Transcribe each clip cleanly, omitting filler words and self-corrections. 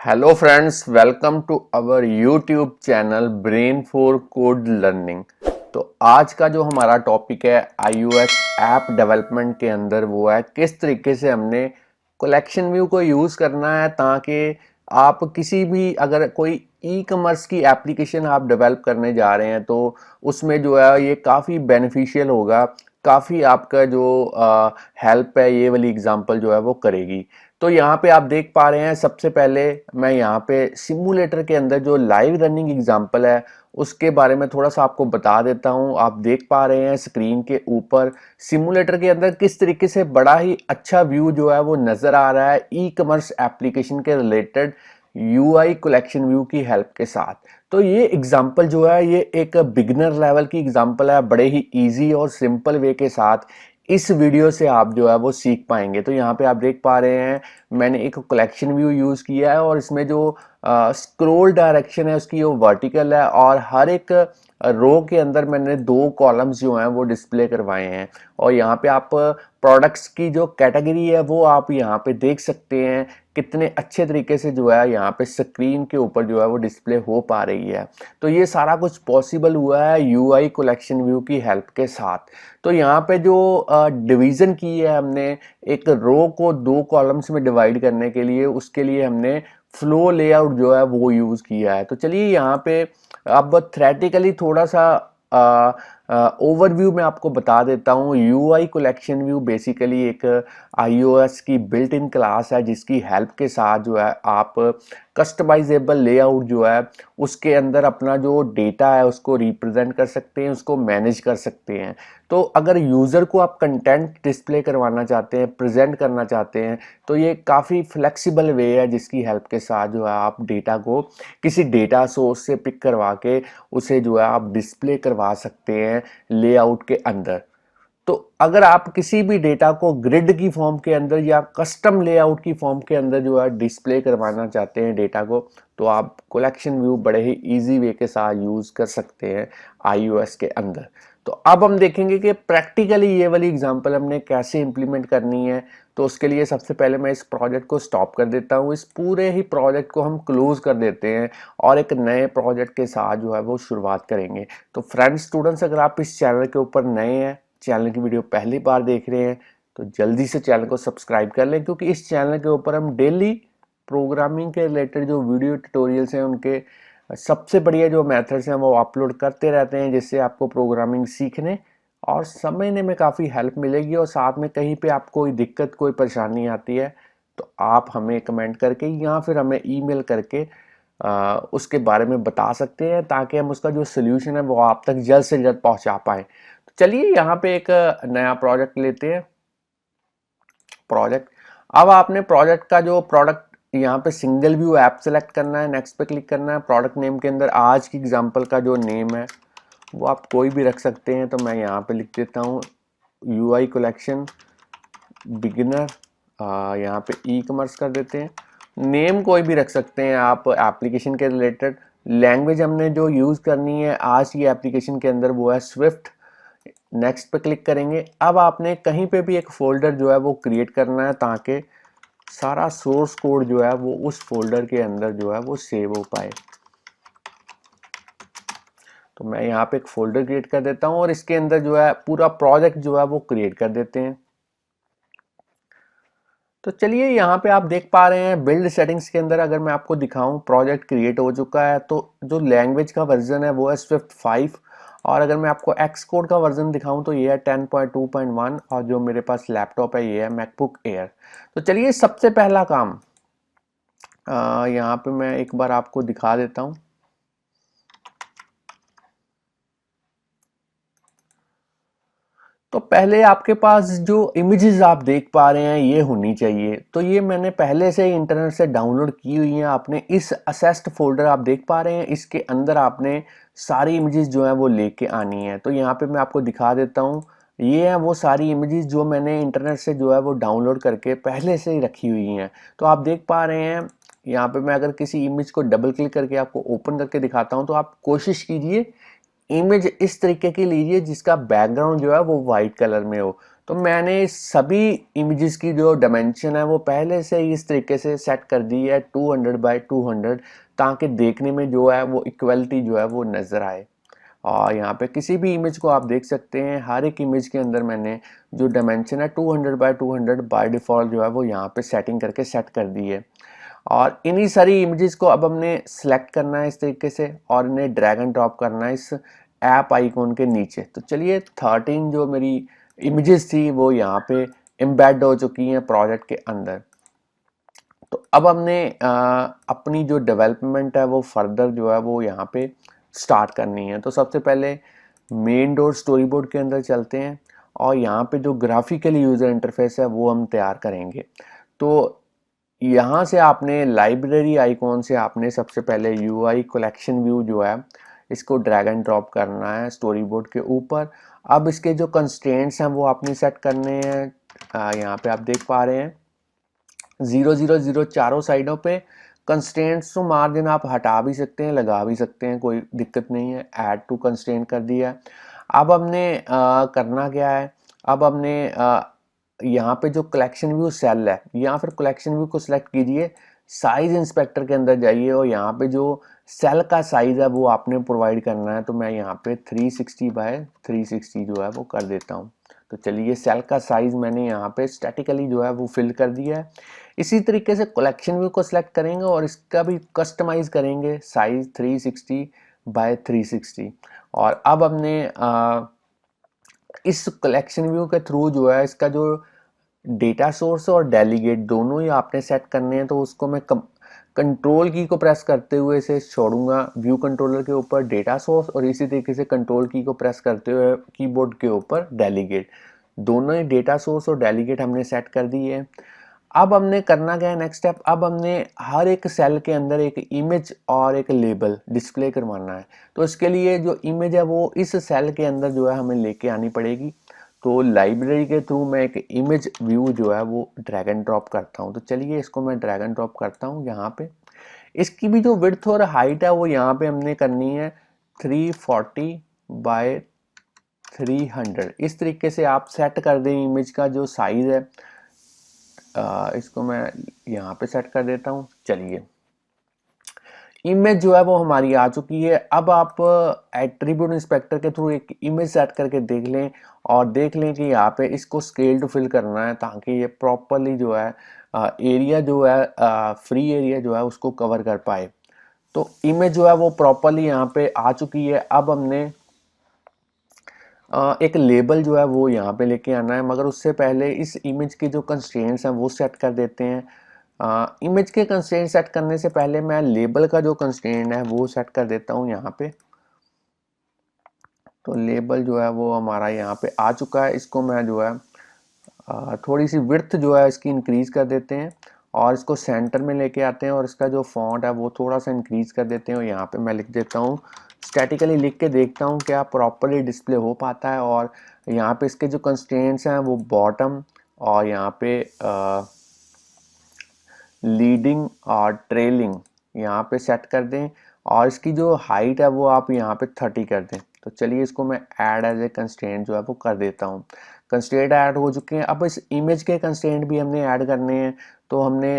Hello friends, welcome to our YouTube channel brain for code learning. तो आज का जो हमारा टॉपिक है iOS ऐप डेवलपमेंट के अंदर वो है किस तरीके से हमने कलेक्शन व्यू को यूज़ करना है ताकि आप किसी भी अगर कोई ई कॉमर्स की एप्लीकेशन आप डेवलप करने जा रहे हैं तो उसमें जो है ये काफ़ी बेनिफिशियल होगा। काफ़ी आपका जो हेल्प है ये वाली एग्जांपल जो है वो करेगी। तो यहाँ पे आप देख पा रहे हैं, सबसे पहले मैं यहाँ पे सिमुलेटर के अंदर जो लाइव रनिंग एग्जांपल है उसके बारे में थोड़ा सा आपको बता देता हूँ। आप देख पा रहे हैं स्क्रीन के ऊपर सिमुलेटर के अंदर किस तरीके से बड़ा ही अच्छा व्यू जो है वो नज़र आ रहा है ई कॉमर्स एप्लीकेशन के रिलेटेड यूआई कलेक्शन व्यू की हेल्प के साथ। तो ये एग्जांपल जो है ये एक बिगिनर लेवल की एग्जांपल है, बड़े ही इजी और सिंपल वे के साथ इस वीडियो से आप जो है वो सीख पाएंगे। तो यहाँ पे आप देख पा रहे हैं मैंने एक कलेक्शन व्यू यूज़ किया है और इसमें जो स्क्रॉल डायरेक्शन है उसकी वो वर्टिकल है और हर एक रो के अंदर मैंने दो कॉलम्स जो हैं वो डिस्प्ले करवाए हैं। और यहाँ पे आप प्रोडक्ट्स की जो कैटेगरी है वो आप यहाँ पे देख सकते हैं कितने अच्छे तरीके से जो है यहाँ पे स्क्रीन के ऊपर जो है वो डिस्प्ले हो पा रही है। तो ये सारा कुछ पॉसिबल हुआ है यूआई कलेक्शन व्यू की हेल्प के साथ। तो यहाँ पे जो डिवीज़न की है हमने एक रो को दो कॉलम्स में डिवाइड करने के लिए, उसके लिए हमने फ्लो लेआउट जो है वो यूज़ किया है। तो चलिए यहाँ पे अब थ्रेटिकली थोड़ा सा ओवरव्यू में आपको बता देता हूँ। यूआई कलेक्शन व्यू बेसिकली एक iOS की बिल्ट इन क्लास है जिसकी हेल्प के साथ जो है आप कस्टमाइजेबल लेआउट जो है उसके अंदर अपना जो डेटा है उसको रिप्रेजेंट कर सकते हैं, उसको मैनेज कर सकते हैं। तो अगर यूज़र को आप कंटेंट डिस्प्ले करवाना चाहते हैं, प्रेजेंट करना चाहते हैं, तो ये काफ़ी फ्लेक्सिबल वे है जिसकी हेल्प के साथ जो है आप डेटा को किसी डेटा सोर्स से पिक करवा के उसे जो है आप डिस्प्ले करवा सकते हैं लेआउट के अंदर। तो अगर आप किसी भी डेटा को ग्रिड की फॉर्म के अंदर या कस्टम लेआउट की फॉर्म के अंदर जो है डिस्प्ले करवाना चाहते हैं डेटा को, तो आप कलेक्शन व्यू बड़े ही इजी वे के साथ यूज़ कर सकते हैं iOS के अंदर। तो अब हम देखेंगे कि प्रैक्टिकली ये वाली एग्जांपल हमने कैसे इंप्लीमेंट करनी है। तो उसके लिए सबसे पहले मैं इस प्रोजेक्ट को स्टॉप कर देता हूँ, इस पूरे ही प्रोजेक्ट को हम क्लोज कर देते हैं और एक नए प्रोजेक्ट के साथ जो है वो शुरुआत करेंगे। तो फ्रेंड्स, स्टूडेंट्स, अगर आप इस चैनल के ऊपर नए हैं, चैनल की वीडियो पहली बार देख रहे हैं, तो जल्दी से चैनल को सब्सक्राइब कर लें क्योंकि इस चैनल के ऊपर हम डेली प्रोग्रामिंग के रिलेटेड जो वीडियो ट्यूटोरियल्स हैं उनके सबसे बढ़िया जो मेथड्स हैं वो अपलोड करते रहते हैं, जिससे आपको प्रोग्रामिंग सीखने और समझने में काफ़ी हेल्प मिलेगी। और साथ में कहीं पे आपको कोई दिक्कत कोई परेशानी आती है तो आप हमें कमेंट करके या फिर हमें ईमेल करके उसके बारे में बता सकते हैं ताकि हम उसका जो सोल्यूशन है वो आप तक जल्द से जल्द पहुंचा पाएँ। तो चलिए यहाँ पे एक नया प्रोजेक्ट लेते हैं। प्रोजेक्ट, अब आपने प्रोजेक्ट का जो प्रोडक्ट यहाँ पे सिंगल व्यू ऐप सेलेक्ट करना है, नेक्स्ट पे क्लिक करना है। प्रोडक्ट नेम के अंदर आज की एग्जांपल का जो नेम है वो आप कोई भी रख सकते हैं। तो मैं यहाँ पे लिख देता हूँ यूआई कलेक्शन बिगिनर, यहाँ पे ई कॉमर्स कर देते हैं। नेम कोई भी रख सकते हैं आप एप्लीकेशन के रिलेटेड। लैंग्वेज हमने जो यूज़ करनी है आज की एप्लीकेशन के अंदर वो है स्विफ्ट। नेक्स्ट पे क्लिक करेंगे। अब आपने कहीं पे भी एक फोल्डर जो है वो क्रिएट करना है ताकि सारा सोर्स कोड जो है वो उस फोल्डर के अंदर जो है वो सेव हो पाए। तो मैं यहाँ पे एक फोल्डर क्रिएट कर देता हूँ और इसके अंदर जो है पूरा प्रोजेक्ट जो है वो क्रिएट कर देते हैं। तो चलिए यहाँ पे आप देख पा रहे हैं बिल्ड सेटिंग्स के अंदर अगर मैं आपको दिखाऊं प्रोजेक्ट क्रिएट हो चुका है। तो जो लैंग्वेज का वर्जन है वो है स्विफ्ट 5 और अगर मैं आपको एक्स कोड का वर्जन दिखाऊं तो ये है 10.2.1 और जो मेरे पास लैपटॉप है ये है मैकबुक एयर। तो चलिए सबसे पहला काम यहाँ पे मैं एक बार आपको दिखा देता हूँ। तो पहले आपके पास जो इमेजेस आप देख पा रहे हैं ये होनी चाहिए। तो ये मैंने पहले से ही इंटरनेट से डाउनलोड की हुई हैं। आपने इस असेस्ड फोल्डर आप देख पा रहे हैं, इसके अंदर आपने सारी इमेजेस जो है वो लेके आनी है। तो यहाँ पे मैं आपको दिखा देता हूँ, ये है वो सारी इमेजेस जो मैंने इंटरनेट से जो है वो डाउनलोड करके पहले से ही रखी हुई हैं। तो आप देख पा रहे हैं यहाँ पे मैं अगर किसी इमेज को डबल क्लिक करके आपको ओपन करके दिखाता हूँ तो आप कोशिश कीजिए इमेज इस तरीके की लीजिए जिसका बैकग्राउंड जो है वो वाइट कलर में हो। तो मैंने सभी इमेजेस की जो डायमेंशन है वो पहले से ही इस तरीके से सेट कर दी है 200 बाय 200, ताकि देखने में जो है वो इक्वलिटी जो है वो नज़र आए। और यहाँ पे किसी भी इमेज को आप देख सकते हैं, हर एक इमेज के अंदर मैंने जो डायमेंशन है 200 बाय 200 बाय डिफ़ॉल्ट जो है वो यहाँ पे सेटिंग करके सेट कर दी है। और इन्हीं सारी इमेजेस को अब हमने सेलेक्ट करना है इस तरीके से, और इन्हें ड्रैग एंड ड्रॉप करना है इस ऐप आइकॉन के नीचे। तो चलिए 13 जो मेरी इमेजेस थी वो यहाँ पे एम्बेड हो चुकी हैं प्रोजेक्ट के अंदर। तो अब हमने अपनी जो डेवलपमेंट है वो फर्दर जो है वो यहाँ पे स्टार्ट करनी है। तो सबसे पहले मेन डॉट स्टोरी बोर्ड के अंदर चलते हैं और यहाँ पे जो ग्राफिकली यूज़र इंटरफेस है वो हम तैयार करेंगे। तो यहाँ से आपने लाइब्रेरी आइकॉन से आपने सबसे पहले यूआई कलेक्शन व्यू जो है इसको ड्रैग एंड ड्रॉप करना है स्टोरी बोर्ड के ऊपर। अब इसके जो कंस्ट्रेंट्स हैं वो आपने सेट करने हैं। यहाँ पे आप देख पा रहे हैं 0 0 0 चारों साइडों पे। कंस्ट्रेंट्स टू मार्जिन आप हटा भी सकते हैं, लगा भी सकते हैं, कोई दिक्कत नहीं है। ऐड टू कंस्ट्रेंट कर दिया है। अब हमने करना क्या है, अब हमने यहाँ पे जो कलेक्शन व्यू सेल है या फिर कलेक्शन व्यू को सिलेक्ट कीजिए, साइज इंस्पेक्टर के अंदर जाइए और यहाँ पे जो सेल का साइज है वो आपने प्रोवाइड करना है। तो मैं यहाँ पे 360 बाय 360 जो है वो कर देता हूँ। तो चलिए सेल का साइज मैंने यहाँ पे स्टैटिकली जो है वो फिल कर दिया है। इसी तरीके से कलेक्शन व्यू को सिलेक्ट करेंगे और इसका भी कस्टमाइज करेंगे साइज 360 बाय 360। और अब हमने इस कलेक्शन व्यू के थ्रू जो है इसका जो डेटा सोर्स और डेलीगेट दोनों ही आपने सेट करने हैं। तो उसको मैं कंट्रोल की को प्रेस करते हुए इसे छोड़ूंगा व्यू कंट्रोलर के ऊपर डेटा सोर्स, और इसी तरीके से कंट्रोल की को प्रेस करते हुए कीबोर्ड के ऊपर डेलीगेट। दोनों ही डेटा सोर्स और डेलीगेट हमने सेट कर दिए है। अब हमने करना क्या है नेक्स्ट स्टेप, अब हमने हर एक सेल के अंदर एक इमेज और एक लेबल डिस्प्ले करवाना है। तो इसके लिए जो इमेज है वो इस सेल के अंदर जो है हमें लेके आनी पड़ेगी। तो लाइब्रेरी के थ्रू मैं एक इमेज व्यू जो है वो ड्रैग एंड ड्रॉप करता हूँ। तो चलिए इसको मैं ड्रैग एंड ड्रॉप करता हूँ यहाँ पे। इसकी भी जो विड्थ और हाइट है वो यहाँ पे हमने करनी है 340 बाय 300। इस तरीके से आप सेट कर दें इमेज का जो साइज है। इसको मैं यहाँ पे सेट कर देता हूँ। चलिए इमेज जो है वो हमारी आ चुकी है। अब आप एट्रीब्यूट इंस्पेक्टर के थ्रू एक इमेज सेट करके देख लें और देख लें कि यहाँ पे इसको स्केल टू फिल करना है ताकि ये प्रॉपरली जो है एरिया जो है फ्री एरिया जो है उसको कवर कर पाए। तो इमेज जो है वो प्रॉपरली यहाँ पे आ चुकी है। अब हमने एक लेबल जो है वो यहाँ पे लेके आना है, मगर उससे पहले इस इमेज की जो कंस्ट्रेंट्स हैं वो सेट कर देते हैं। इमेज के कंस्ट्रेंट सेट करने से पहले मैं लेबल का जो कंस्ट्रेंट है वो सेट कर देता हूँ यहाँ पे। तो लेबल जो है वो हमारा यहाँ पे आ चुका है। इसको मैं जो है थोड़ी सी विड्थ जो है इसकी इंक्रीज कर देते हैं और इसको सेंटर में लेके आते हैं और इसका जो फॉन्ट है वो थोड़ा सा इंक्रीज कर देते हैं। और यहाँ पे मैं लिख देता हूँ, स्टैटिकली लिख के देखता हूँ क्या प्रॉपरली डिस्प्ले हो पाता है। और यहाँ पे इसके जो कंस्ट्रेंट्स हैं वो बॉटम और यहाँ पे लीडिंग और ट्रेलिंग यहाँ पे सेट कर दें और इसकी जो हाइट है वो आप यहाँ पे 30 कर दें। तो चलिए इसको मैं ऐड एज ए कंस्ट्रेंट जो है वो कर देता हूँ। कंस्ट्रेंट ऐड हो चुके हैं। अब इस इमेज के कंस्ट्रेंट भी हमने ऐड करने हैं। तो हमने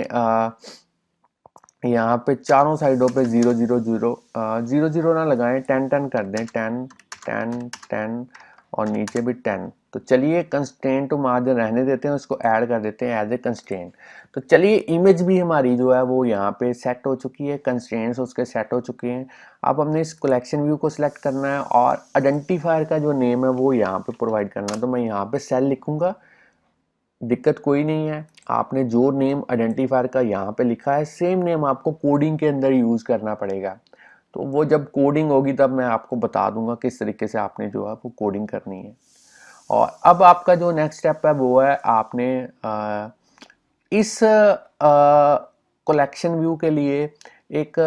यहाँ पे चारों साइडों पे 0 0 0 0 0 ना लगाएं, 10 10 कर दें, 10 10 10 और नीचे भी 10। तो चलिए कंस्ट्रेंट टू मार्जिन रहने देते हैं, उसको ऐड कर देते हैं एज ए कंस्ट्रेंट। तो चलिए इमेज भी हमारी जो है वो यहाँ पे सेट हो चुकी है, कंस्ट्रेंट्स उसके सेट हो चुके हैं। अब हमने इस कलेक्शन व्यू को सिलेक्ट करना है और आइडेंटिफायर का जो नेम है वो यहाँ पे प्रोवाइड करना है। तो मैं यहाँ पे सेल लिखूंगा, दिक्कत कोई नहीं है। आपने जो नेम आइडेंटिफायर का यहाँ पे लिखा है सेम नेम आपको कोडिंग के अंदर यूज करना पड़ेगा। तो वो जब कोडिंग होगी तब मैं आपको बता दूंगा किस तरीके से आपने जो है वो कोडिंग करनी है। और अब आपका जो नेक्स्ट स्टेप है वो है आपने इस कलेक्शन व्यू के लिए एक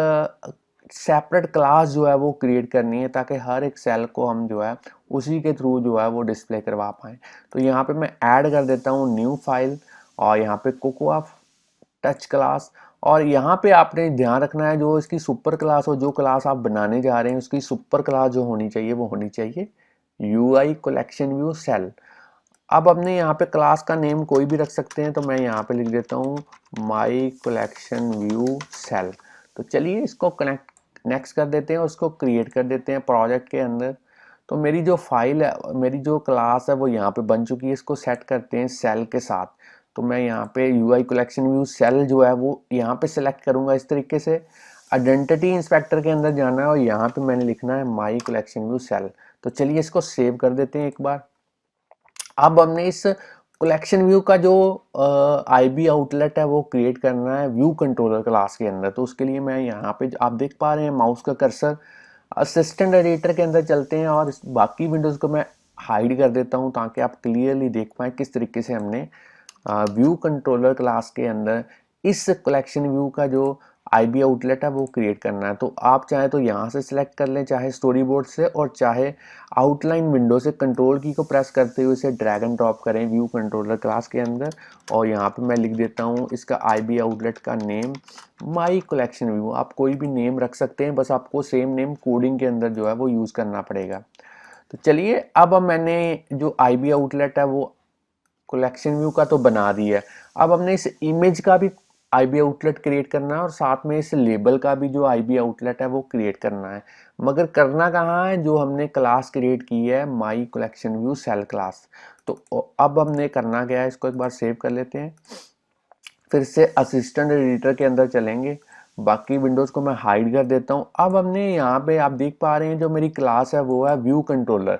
सेपरेट क्लास जो है वो क्रिएट करनी है ताकि हर एक सेल को हम जो है उसी के थ्रू जो है वो डिस्प्ले करवा पाएँ। तो यहाँ पे मैं ऐड कर देता हूँ न्यू फाइल और यहाँ पे कोकोआ टच क्लास। और यहाँ पे आपने ध्यान रखना है जो इसकी सुपर क्लास हो, जो क्लास आप बनाने जा रहे हैं उसकी सुपर क्लास जो होनी चाहिए वो होनी चाहिए यूआई कलेक्शन व्यू सेल। अब अपने यहाँ पे क्लास का नेम कोई भी रख सकते हैं, तो मैं यहाँ पे लिख देता हूँ माई कलेक्शन व्यू सेल। तो चलिए इसको कनेक्ट नेक्स्ट कर देते हैं, उसको क्रिएट कर देते हैं प्रोजेक्ट के अंदर। तो मेरी जो फाइल है, मेरी जो क्लास है वो यहाँ पे बन चुकी है। इसको सेट करते हैं सेल के साथ। तो मैं यहाँ पे यूआई कलेक्शन व्यू सेल जो है वो यहाँ पे सिलेक्ट करूँगा इस तरीके से। आइडेंटिटी इंस्पेक्टर के अंदर जाना है और यहाँ पे मैंने लिखना है माई कलेक्शन व्यू सेल। तो चलिए इसको सेव कर देते हैं एक बार। अब हमने इस कलेक्शन व्यू का जो आईबी आउटलेट है वो क्रिएट करना है व्यू कंट्रोलर क्लास के अंदर। तो उसके लिए मैं यहाँ पे आप देख पा रहे हैं माउस का कर्सर, असिस्टेंट एडिटर के अंदर चलते हैं और बाकी विंडोज़ को मैं हाइड कर देता हूँ ताकि आप क्लियरली देख पाएँ किस तरीके से हमने व्यू कंट्रोलर क्लास के अंदर इस कलेक्शन व्यू का जो आईबी आउटलेट है वो क्रिएट करना है। तो आप चाहे तो यहाँ से सिलेक्ट कर लें, चाहे स्टोरी बोर्ड से, और चाहे आउटलाइन विंडो से कंट्रोल की को प्रेस करते हुए इसे ड्रैग एंड ड्रॉप करें व्यू कंट्रोलर क्लास के अंदर। और यहाँ पे मैं लिख देता हूँ इसका आईबी आउटलेट का नेम माई कलेक्शन व्यू। आप कोई भी नेम रख सकते हैं, बस आपको सेम नेम कोडिंग के अंदर जो है वो यूज़ करना पड़ेगा। तो चलिए अब मैंने जो आईबी आउटलेट है वो कलेक्शन व्यू का तो बना दिया है। अब हमने इस इमेज का भी आईबी आउटलेट क्रिएट करना है और साथ में इस लेबल का भी जो आईबी आउटलेट है वो क्रिएट करना है। मगर करना कहाँ है, जो हमने क्लास क्रिएट की है my collection view cell class. तो अब हमने करना क्या है, इसको एक बार सेव कर लेते हैं। फिर से असिस्टेंट एडिटर के अंदर चलेंगे, बाकी विंडोज़ को मैं हाइड कर देता हूँ। अब हमने यहाँ पे आप देख पा रहे हैं जो मेरी क्लास है वो है व्यू कंट्रोलर।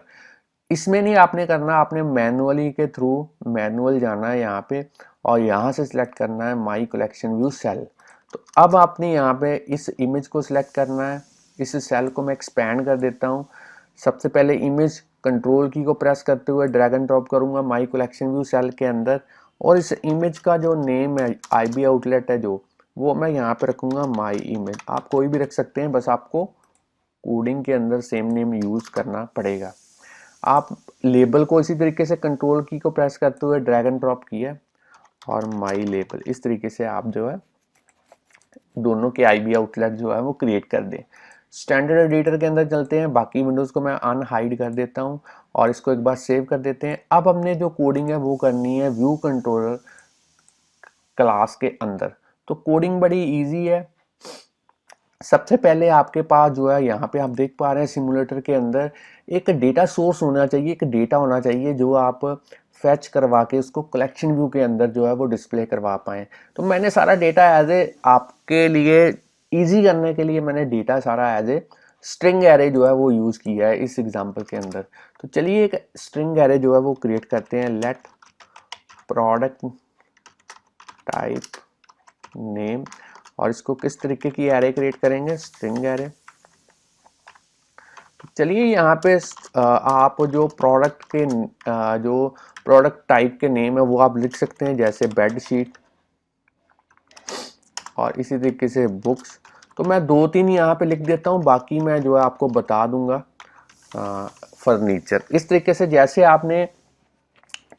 इसमें नहीं आपने करना, आपने मैनुअली के थ्रू मैनुअल जाना है यहाँ पे और यहाँ से सिलेक्ट करना है माई कलेक्शन व्यू सेल। तो अब आपने यहाँ पे इस इमेज को सिलेक्ट करना है। इस सेल को मैं एक्सपैंड कर देता हूँ। सबसे पहले इमेज कंट्रोल की को प्रेस करते हुए ड्रैग एंड ड्रॉप करूँगा माई कलेक्शन व्यू सेल के अंदर, और इस इमेज का जो नेम है आईबी आउटलेट है जो, वो मैं यहाँ पे रखूँगा माई इमेज। आप कोई भी रख सकते हैं, बस आपको कोडिंग के अंदर सेम नेम यूज़ करना पड़ेगा। आप लेबल को इसी तरीके से कंट्रोल की को प्रेस करते हुए ड्रैग एंड ड्रॉप किया और माई लेबल, इस तरीके से आप जो है दोनों के आईबी आउटलेट जो है वो क्रिएट कर दें। स्टैंडर्ड एडिटर के अंदर चलते हैं, बाकी विंडोज़ को मैं अनहाइड कर देता हूं और इसको एक बार सेव कर देते हैं। अब हमने जो कोडिंग है वो करनी है व्यू कंट्रोलर क्लास के अंदर। तो कोडिंग बड़ी इजी है। सबसे पहले आपके पास जो है यहाँ पे आप देख पा रहे हैं सिमुलेटर के अंदर एक डेटा सोर्स होना चाहिए, एक डेटा होना चाहिए जो आप फैच करवा के उसको कलेक्शन व्यू के अंदर जो है वो डिस्प्ले करवा पाएँ। तो मैंने सारा डेटा एज ए आपके लिए इजी करने के लिए मैंने डेटा सारा एज ए स्ट्रिंग एरे जो है वो यूज़ किया है इस एग्जांपल के अंदर। तो चलिए एक स्ट्रिंग एरे जो है वो क्रिएट करते हैं। लेट प्रोडक्ट टाइप नेम, और इसको किस तरीके की एरे क्रिएट करेंगे, स्ट्रिंग एरे। चलिए यहाँ पे आप जो प्रोडक्ट के जो प्रोडक्ट टाइप के नेम है वो आप लिख सकते हैं, जैसे बेड शीट और इसी तरीके से बुक्स। तो मैं 2-3 यहाँ पे लिख देता हूँ, बाकी मैं जो है आपको बता दूंगा। फर्नीचर, इस तरीके से जैसे आपने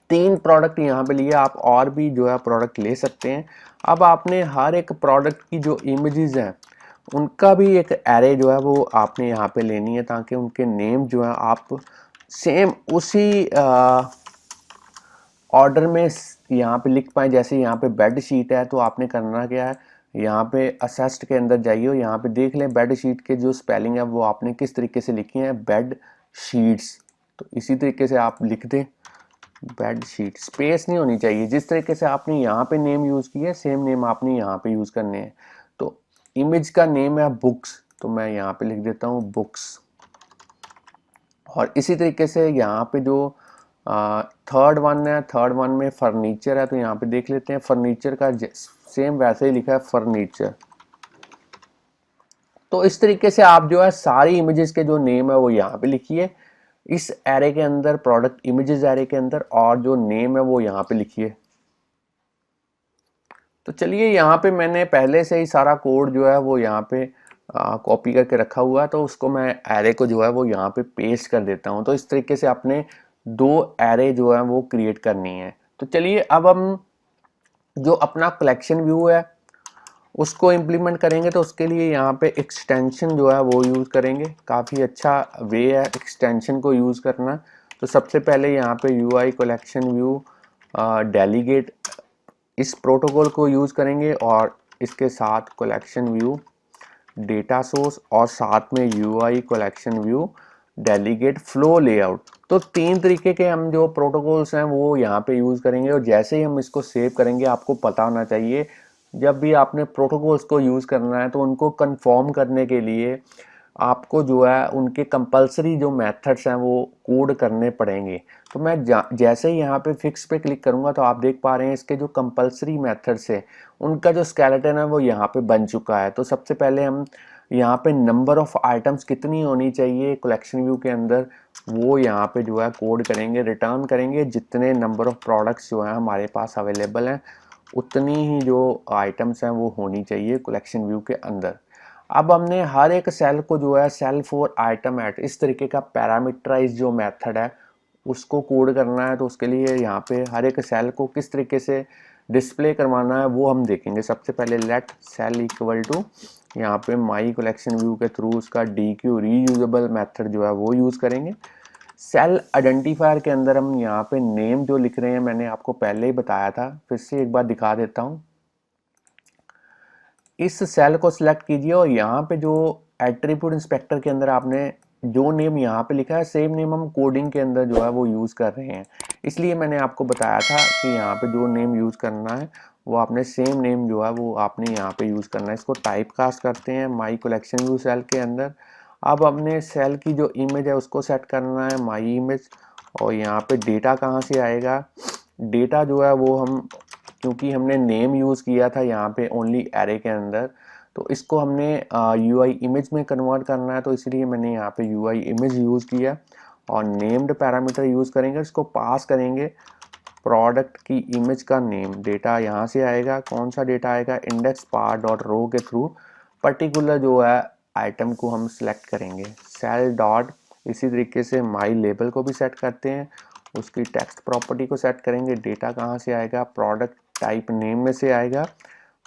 3 प्रोडक्ट यहाँ पे लिए, आप और भी जो है प्रोडक्ट ले सकते हैं। अब आपने हर एक प्रोडक्ट की जो इमेजेस हैं उनका भी एक एरे जो है वो आपने यहाँ पे लेनी है, ताकि उनके नेम जो है आप सेम उसी ऑर्डर में यहाँ पे लिख पाएँ। जैसे यहाँ पे बेड शीट है, तो आपने करना क्या है, यहाँ पे असेस्ट के अंदर जाइए और यहाँ पे देख लें बेड शीट के जो स्पेलिंग है वो आपने किस तरीके से लिखी है, बेड शीट्स। तो इसी तरीके से आप लिख दें बेड शीट, स्पेस नहीं होनी चाहिए। जिस तरीके से आपने यहाँ पे नेम यूज़ किया है सेम नेम आपने यहाँ पे यूज़ करने हैं। तो इमेज का नेम है बुक्स, तो मैं यहाँ पे लिख देता हूँ बुक्स। और इसी तरीके से यहाँ पे जो थर्ड वन है, थर्ड वन में फर्नीचर है, तो यहाँ पे देख लेते हैं फर्नीचर का सेम वैसे ही लिखा है फर्नीचर। तो इस तरीके से आप जो है सारी इमेजेस के जो नेम है वो यहाँ पे लिखिए इस एरे के अंदर, प्रोडक्ट इमेजेस एरे के अंदर, और जो नेम है वो यहाँ पे लिखिए। तो चलिए यहाँ पे मैंने पहले से ही सारा कोड जो है वो यहाँ पे कॉपी करके रखा हुआ है, तो उसको मैं एरे को जो है वो यहाँ पे पेस्ट कर देता हूँ। तो इस तरीके से आपने 2 एरे जो है वो क्रिएट करनी है। तो चलिए अब हम जो अपना कलेक्शन व्यू है उसको इम्प्लीमेंट करेंगे। तो उसके लिए यहाँ पे एक्सटेंशन जो है वो यूज़ करेंगे। काफ़ी अच्छा वे है एक्सटेंशन को यूज़ करना। तो सबसे पहले यहाँ पे UI कलेक्शन व्यू डेलीगेट इस प्रोटोकॉल को यूज़ करेंगे और इसके साथ कलेक्शन व्यू डेटा सोर्स और साथ में UI collection view delegate flow layout. तो 3 तरीके के हम जो प्रोटोकॉल्स हैं वो यहाँ पे यूज़ करेंगे और जैसे ही हम इसको सेव करेंगे आपको पता होना चाहिए जब भी आपने प्रोटोकॉल्स को यूज़ करना है तो उनको कंफर्म करने के लिए आपको जो है उनके कंपलसरी जो मेथड्स हैं वो कोड करने पड़ेंगे। तो मैं जैसे ही यहाँ पे फिक्स पे क्लिक करूँगा तो आप देख पा रहे हैं इसके जो कंपलसरी मेथड्स है उनका जो स्केलेटन है वो यहाँ पे बन चुका है। तो सबसे पहले हम यहाँ पे नंबर ऑफ आइटम्स कितनी होनी चाहिए कलेक्शन व्यू के अंदर वो यहाँ पे जो है कोड करेंगे, रिटर्न करेंगे जितने नंबर ऑफ प्रोडक्ट्स जो हैं हमारे पास अवेलेबल हैं उतनी ही जो आइटम्स हैं वो होनी चाहिए कलेक्शन व्यू के अंदर। अब हमने हर एक सेल को जो है सेल फॉर आइटम एट इस तरीके का पैरामीटराइज जो मेथड है उसको कोड करना है। तो उसके लिए यहाँ पे हर एक सेल को किस तरीके से डिस्प्ले करवाना है वो हम देखेंगे। सबसे पहले लेट सेल इक्वल टू यहाँ पे माई कलेक्शन व्यू के थ्रू उसका DQ रीयूजेबल मेथड जो है वो यूज़ करेंगे। सेल आइडेंटिफायर के अंदर हम यहाँ पे नेम जो लिख रहे हैं मैंने आपको पहले ही बताया था, फिर से एक बार दिखा देता हूँ। इस सेल को सिलेक्ट कीजिए और यहाँ पे जो एट्रीब्यूट इंस्पेक्टर के अंदर आपने जो नेम यहाँ पे लिखा है सेम नेम हम कोडिंग के अंदर जो है वो यूज़ कर रहे हैं। इसलिए मैंने आपको बताया था कि यहाँ पे जो नेम यूज़ करना है वो आपने सेम नेम जो है वो आपने यहाँ पे यूज़ करना है। इसको टाइप कास्ट करते हैं माई कलेक्शन व्यू सेल के अंदर। अब हमने सेल की जो इमेज है उसको सेट करना है माई इमेज और यहाँ पे डेटा कहाँ से आएगा, डेटा जो है वो हम क्योंकि हमने नेम यूज़ किया था यहाँ पे ओनली एरे के अंदर तो इसको हमने UI इमेज में कन्वर्ट करना है तो इसलिए मैंने यहाँ पे UI इमेज यूज़ किया और नेम्ड पैरामीटर यूज़ करेंगे। इसको पास करेंगे प्रोडक्ट की इमेज का नेम, डेटा यहाँ से आएगा। कौन सा डेटा आएगा, इंडेक्स पार डॉट रो के थ्रू पर्टिकुलर जो है आइटम को हम सिलेक्ट करेंगे। सेल डॉट इसी तरीके से माई लेबल को भी सेट करते हैं, उसकी टेक्स्ट प्रॉपर्टी को सेट करेंगे। डेटा कहाँ से आएगा, प्रोडक्ट टाइप नेम में से आएगा।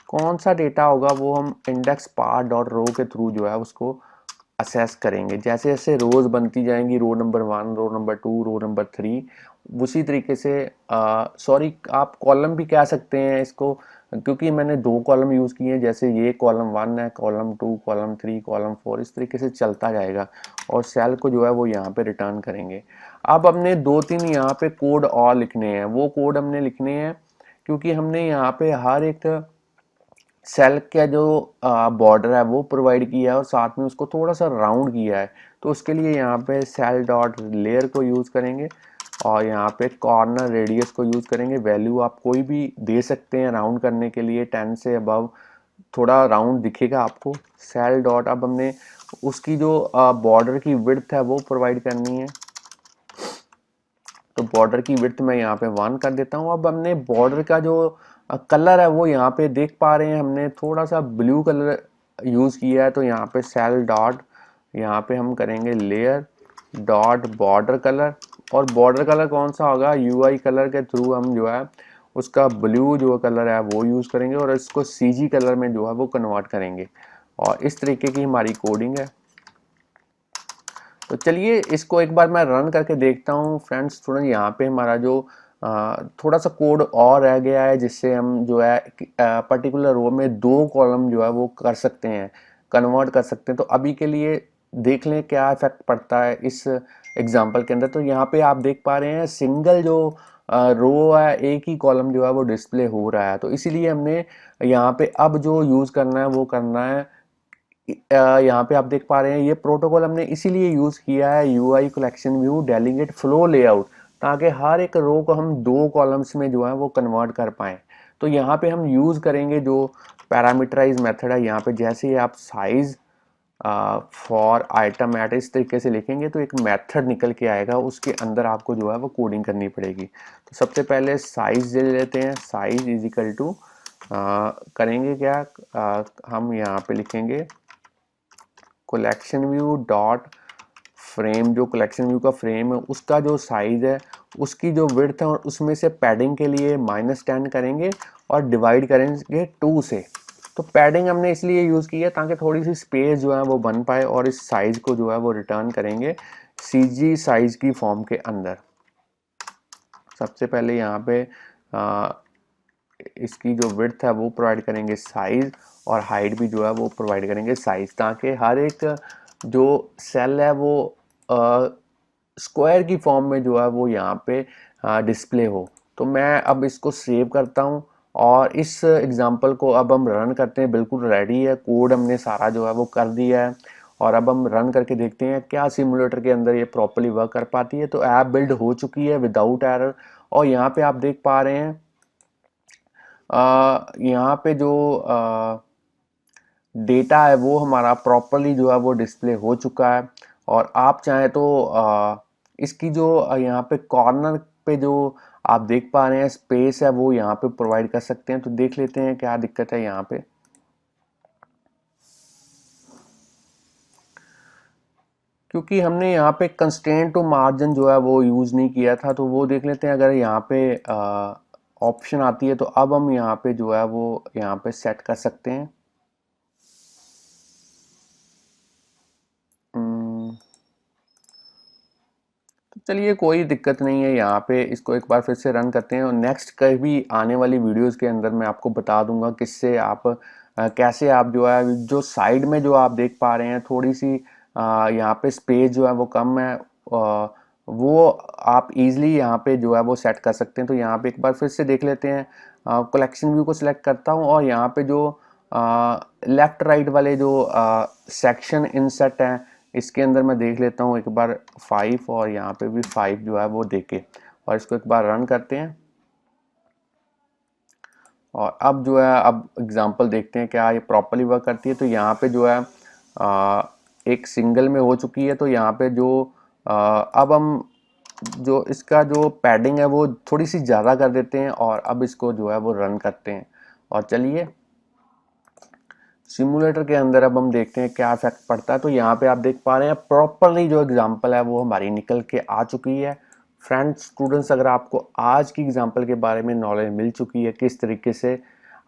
कौन सा डेटा होगा वो हम इंडेक्स पार डॉट रो के थ्रू जो है उसको असेस करेंगे। जैसे जैसे रोज बनती जाएंगी, row number 1, row number 2, row number 3, उसी तरीके से सॉरी आप कॉलम भी कह सकते हैं इसको क्योंकि मैंने 2 कॉलम यूज़ किए हैं। जैसे ये कॉलम 1 है, कॉलम 2, कॉलम 3, कॉलम 4 इस तरीके से चलता जाएगा और सेल को जो है वो यहाँ पे रिटर्न करेंगे। अब हमने 2-3 यहाँ पे कोड और लिखने हैं। वो कोड हमने लिखने हैं क्योंकि हमने यहाँ पे हर एक सेल का जो बॉर्डर है वो प्रोवाइड किया है और साथ में उसको थोड़ा सा राउंड किया है। तो उसके लिए यहाँ पे सेल डॉट लेयर को यूज़ करेंगे और यहाँ पे कॉर्नर रेडियस को यूज़ करेंगे। वैल्यू आप कोई भी दे सकते हैं राउंड करने के लिए, 10 से अबव थोड़ा राउंड दिखेगा आपको। सेल डॉट अब हमने उसकी जो बॉर्डर की विड्थ है वो प्रोवाइड करनी है तो बॉर्डर की विड्थ मैं यहाँ पे 1 कर देता हूँ। अब हमने बॉर्डर का जो कलर है वो यहाँ पे देख पा रहे हैं हमने थोड़ा सा ब्लू कलर यूज़ किया है। तो यहाँ पे सेल डॉट यहाँ पे हम करेंगे लेयर डॉट बॉर्डर कलर और बॉर्डर कलर कौन सा होगा, UI कलर के थ्रू हम जो है उसका ब्लू जो कलर है वो यूज़ करेंगे और इसको CG कलर में जो है वो कन्वर्ट करेंगे और इस तरीके की हमारी कोडिंग है। तो चलिए इसको एक बार मैं रन करके देखता हूँ फ्रेंड्स। थोड़ा यहाँ पे हमारा जो थोड़ा सा कोड और रह गया है जिससे हम जो है पर्टिकुलर रो में 2 कॉलम जो है वो कर सकते हैं, कन्वर्ट कर सकते हैं। तो अभी के लिए देख लें क्या इफेक्ट पड़ता है इस एग्जांपल के अंदर। तो यहाँ पे आप देख पा रहे हैं सिंगल जो रो है, एक ही कॉलम जो है वो डिस्प्ले हो रहा है। तो इसीलिए हमने यहाँ पे अब जो यूज़ करना है वो करना है यहाँ पे आप देख पा रहे हैं ये प्रोटोकॉल हमने इसीलिए यूज़ किया है UI collection view delegate flow layout, ताकि हर एक रो को हम 2 कॉलम्स में जो है वो कन्वर्ट कर पाएँ। तो यहाँ पे हम यूज़ करेंगे जो पैरामीटराइज मेथड है। यहाँ पे जैसे ही आप साइज फॉर आइटम एट इस तरीके से लिखेंगे तो एक मेथड निकल के आएगा, उसके अंदर आपको जो है वो कोडिंग करनी पड़ेगी। तो सबसे पहले साइज ले लेते हैं, साइज इज इक्वल टू करेंगे क्या, हम यहाँ पे लिखेंगे कलेक्शन व्यू डॉट फ्रेम, जो कलेक्शन व्यू का फ्रेम है उसका जो साइज है उसकी जो विड्थ है और उसमें से पैडिंग के लिए -10 करेंगे और डिवाइड करेंगे 2 से। तो पैडिंग हमने इसलिए यूज़ की है ताकि थोड़ी सी स्पेस जो है वो बन पाए और इस साइज को जो है वो रिटर्न करेंगे। CG साइज की फॉर्म के अंदर। सबसे पहले यहाँ पे इसकी जो विड्थ है वो प्रोवाइड करेंगे साइज, और हाइट भी जो है वो प्रोवाइड करेंगे साइज, ताकि हर एक जो सेल है वो स्क्वायर की फॉर्म में जो है वो यहाँ पे डिस्प्ले हो। तो मैं अब इसको सेव करता हूँ और इस एग्जांपल को अब हम रन करते हैं। बिल्कुल रेडी है, कोड हमने सारा जो है वो कर दिया है, और अब हम रन करके देखते हैं क्या सिमुलेटर के अंदर ये प्रॉपर्ली वर्क कर पाती है। तो ऐप बिल्ड हो चुकी है विदाउट एरर, और यहाँ पे आप देख पा रहे हैं यहाँ पे जो डेटा है वो हमारा प्रॉपरली जो है वो डिस्प्ले हो चुका है। और आप चाहें तो इसकी जो यहाँ पे कॉर्नर पे जो आप देख पा रहे हैं स्पेस है वो यहाँ पे प्रोवाइड कर सकते हैं। तो देख लेते हैं क्या दिक्कत है यहाँ पे। क्योंकि हमने यहाँ पे कंस्ट्रेंट टू मार्जिन जो है वो यूज़ नहीं किया था, तो वो देख लेते हैं। अगर यहाँ पे ऑप्शन आती है तो अब हम यहाँ पे जो है वो यहाँ पे सेट कर सकते हैं। तो चलिए कोई दिक्कत नहीं है, यहाँ पे इसको एक बार फिर से रन करते हैं, और नेक्स्ट कभी आने वाली वीडियोस के अंदर मैं आपको बता दूंगा किससे आप कैसे आप जो है जो साइड में जो आप देख पा रहे हैं थोड़ी सी यहाँ पे स्पेस जो है वो कम है, वो आप इजीली यहाँ पे जो है वो सेट कर सकते हैं। तो यहाँ पे एक बार फिर से देख लेते हैं, कलेक्शन व्यू को सिलेक्ट करता हूँ, और यहाँ पे जो लेफ्ट राइट वाले जो सेक्शन इनसेट हैं इसके अंदर मैं देख लेता हूँ एक बार 5, और यहाँ पे भी 5 जो है वो देके, और इसको एक बार रन करते हैं। और अब जो है अब एग्जांपल देखते हैं क्या ये प्रॉपर्ली वर्क करती है। तो यहाँ पे जो है एक सिंगल में हो चुकी है। तो यहाँ पे जो अब हम जो इसका जो पैडिंग है वो थोड़ी सी ज़्यादा कर देते हैं, और अब इसको जो है वो रन करते हैं। और चलिए सिमुलेटर के अंदर अब हम देखते हैं क्या इफेक्ट पड़ता है। तो यहाँ पे आप देख पा रहे हैं प्रॉपरली जो एग्जांपल है वो हमारी निकल के आ चुकी है। फ्रेंड्स, स्टूडेंट्स, अगर आपको आज की एग्जांपल के बारे में नॉलेज मिल चुकी है किस तरीके से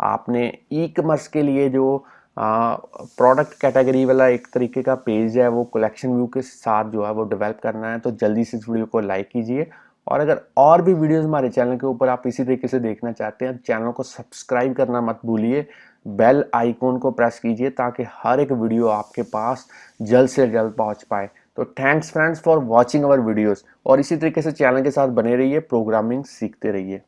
आपने ई कॉमर्स के लिए जो प्रोडक्ट कैटेगरी वाला एक तरीके का पेज है वो कलेक्शन व्यू के साथ जो है वो डेवलप करना है, तो जल्दी से इस वीडियो को लाइक कीजिए। और अगर और भी वीडियोस हमारे चैनल के ऊपर आप इसी तरीके से देखना चाहते हैं, चैनल को सब्सक्राइब करना मत भूलिए, बेल आइकॉन को प्रेस कीजिए ताकि हर एक वीडियो आपके पास जल्द से जल्द पहुंच पाए। तो thanks friends for watching our videos, और इसी तरीके से चैनल के साथ बने रहिए, प्रोग्रामिंग सीखते रहिए।